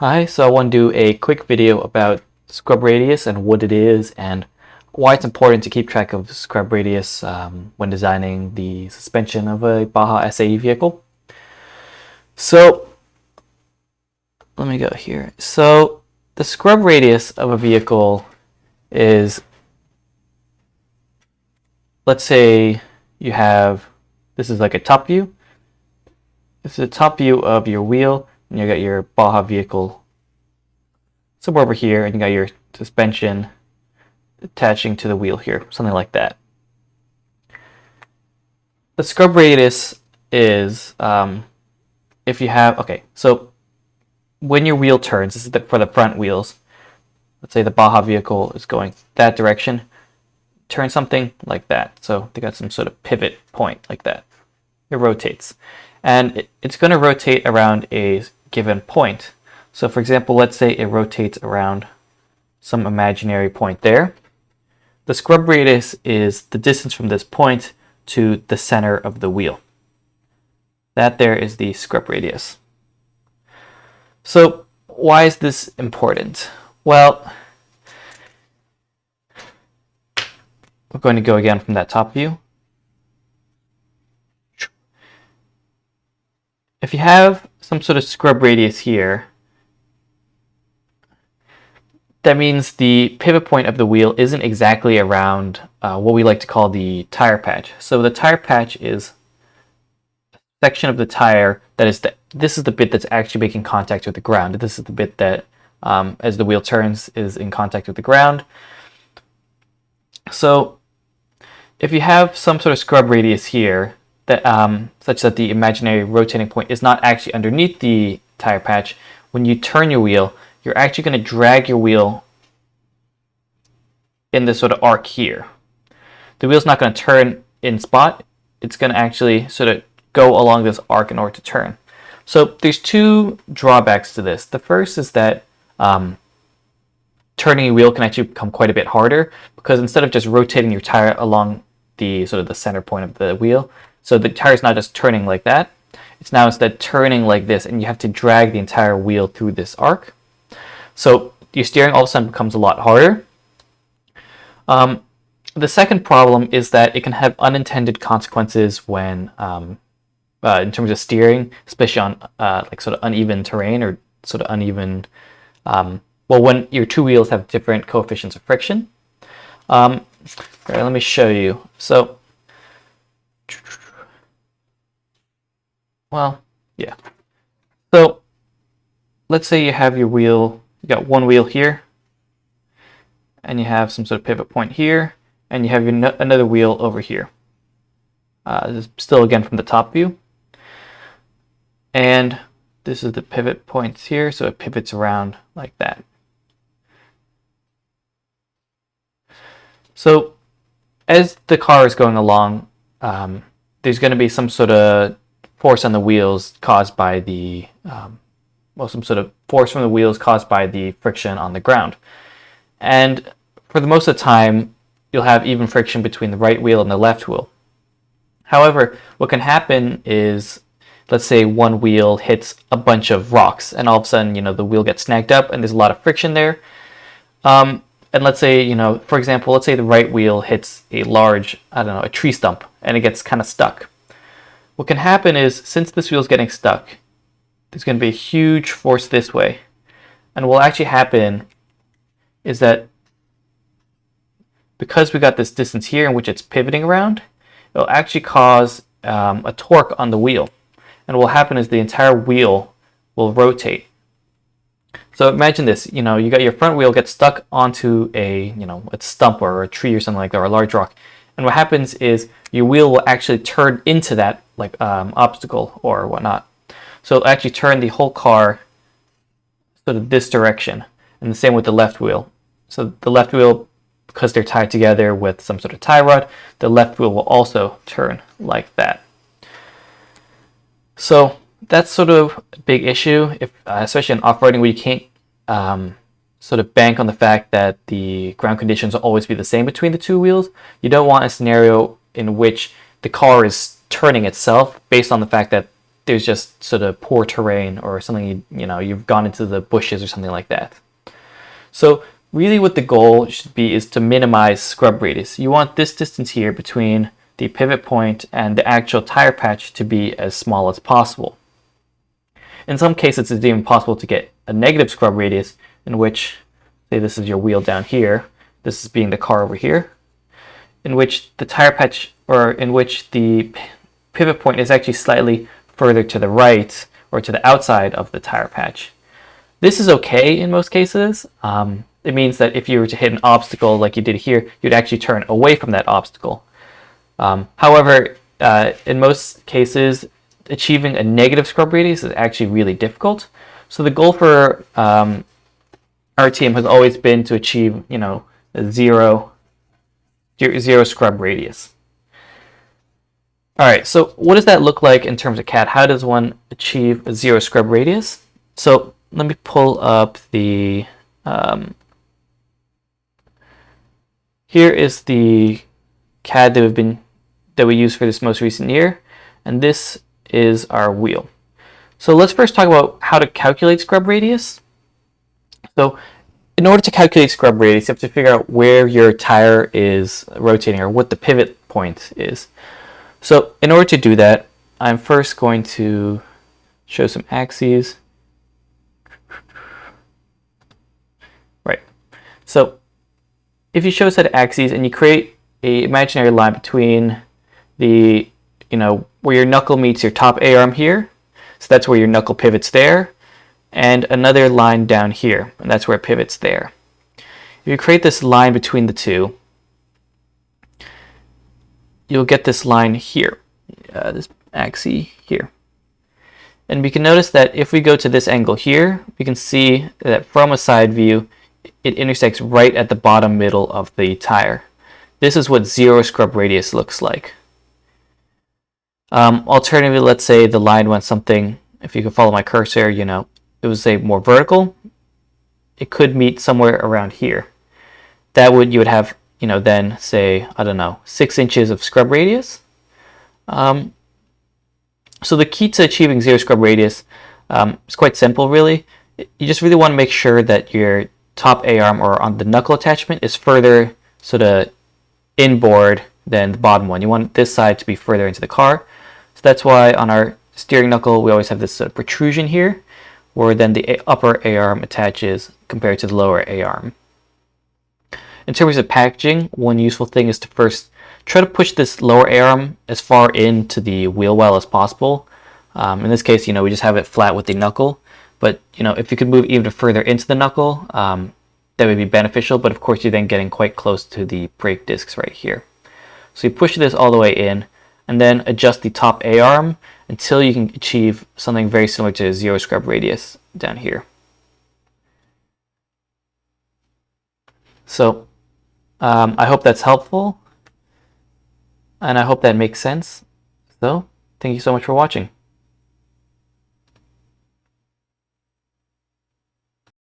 Hi, so I want to do a quick video about scrub radius and what it is and why it's important to keep track of scrub radius when designing the suspension of a Baja SAE vehicle. So let me go here. So the scrub radius of a vehicle is, let's say you have, this is like a top view. This is a top view of your wheel, and you got your Baja vehicle somewhere over here, and you got your suspension attaching to the wheel here, something like that. The scrub radius is if you have, okay, so when your wheel turns, this is for the front wheels, let's say the Baja vehicle is going that direction, turn something like that. So they got some sort of pivot point like that. It rotates. And it's going to rotate around a given point. So for example, let's say it rotates around some imaginary point there. The scrub radius is the distance from this point to the center of the wheel. That there is the scrub radius. So why is this important? Well, we're going to go again from that top view. If you have some sort of scrub radius here, that means the pivot point of the wheel isn't exactly around what we like to call the tire patch. So the tire patch is a section of the tire that is this is the bit that's actually making contact with the ground. This is the bit that, as the wheel turns, is in contact with the ground. So if you have some sort of scrub radius here, that such that the imaginary rotating point is not actually underneath the tire patch, when you turn your wheel, you're actually going to drag your wheel in this sort of arc here. The wheel's not going to turn in spot. It's going to actually sort of go along this arc in order to turn. So there's two drawbacks to this. The first is that turning a wheel can actually become quite a bit harder, because instead of just rotating your tire along the sort of the center point of the wheel, so the tire is not just turning like that, it's now instead turning like this, and you have to drag the entire wheel through this arc. So your steering all of a sudden becomes a lot harder. The second problem is that it can have unintended consequences when, in terms of steering, especially on like sort of uneven terrain or sort of uneven, well, when your two wheels have different coefficients of friction. All right, let me show you. So, well, yeah. So let's say you have your wheel, you got one wheel here, and you have some sort of pivot point here, and you have another wheel over here. This is still again from the top view. And this is the pivot points here, so it pivots around like that. So as the car is going along, there's going to be some sort of force on the wheels caused by the, well, some sort of force from the wheels caused by the friction on the ground. And for the most of the time, you'll have even friction between the right wheel and the left wheel. However, what can happen is, let's say one wheel hits a bunch of rocks, and all of a sudden, the wheel gets snagged up, and there's a lot of friction there. And let's say, for example, let's say the right wheel hits a large, I don't know, a tree stump, and it gets kind of stuck. What can happen is, since this wheel is getting stuck, there's going to be a huge force this way. And what will actually happen is that because we got this distance here in which it's pivoting around, it'll actually cause a torque on the wheel. And what will happen is the entire wheel will rotate. So imagine this, you got your front wheel gets stuck onto a stump or a tree or something like that, or a large rock. And what happens is your wheel will actually turn into that obstacle or whatnot. So it'll actually turn the whole car sort of this direction. And the same with the left wheel. So the left wheel, because they're tied together with some sort of tie rod, the left wheel will also turn like that. So that's sort of a big issue, if especially in off-roading, where you can't sort of bank on the fact that the ground conditions will always be the same between the two wheels. You don't want a scenario in which the car is turning itself based on the fact that there's just sort of poor terrain or something, you've gone into the bushes or something like that. So really what the goal should be is to minimize scrub radius. You want this distance here between the pivot point and the actual tire patch to be as small as possible. In some cases, it's even possible to get a negative scrub radius, in which, say this is your wheel down here, this is being the car over here, in which the tire patch, or in which the pivot point is actually slightly further to the right or to the outside of the tire patch. This is okay in most cases. It means that if you were to hit an obstacle like you did here, you'd actually turn away from that obstacle. However, in most cases, achieving a negative scrub radius is actually really difficult. So the goal for our team has always been to achieve, a zero scrub radius. All right, so what does that look like in terms of CAD? How does one achieve a zero scrub radius? So let me pull up the, here is the CAD that we use for this most recent year, and this is our wheel. So let's first talk about how to calculate scrub radius. So in order to calculate scrub radius, you have to figure out where your tire is rotating or what the pivot point is. So in order to do that, I'm first going to show some axes. Right. So if you show a set of axes and you create an imaginary line between the, where your knuckle meets your top A-arm here, so that's where your knuckle pivots there, and another line down here, and that's where it pivots there. If you create this line between the two, you'll get this line here, this axis here. And we can notice that if we go to this angle here, we can see that from a side view, it intersects right at the bottom middle of the tire. This is what zero scrub radius looks like. Alternatively, let's say the line went something, if you can follow my cursor, it was say more vertical. It could meet somewhere around here. You would have, then say, I don't know, 6 inches of scrub radius. So the key to achieving zero scrub radius is quite simple, really. You just really want to make sure that your top A-arm or on the knuckle attachment is further sort of inboard than the bottom one. You want this side to be further into the car. So that's why on our steering knuckle, we always have this sort of protrusion here, where then the upper A-arm attaches compared to the lower A-arm. In terms of packaging, one useful thing is to first try to push this lower A-arm as far into the wheel well as possible. In this case, we just have it flat with the knuckle. But, if you could move even further into the knuckle, that would be beneficial. But of course, you're then getting quite close to the brake discs right here. So you push this all the way in, and then adjust the top A-arm until you can achieve something very similar to zero scrub radius down here. So I hope that's helpful, and I hope that makes sense. So thank you so much for watching.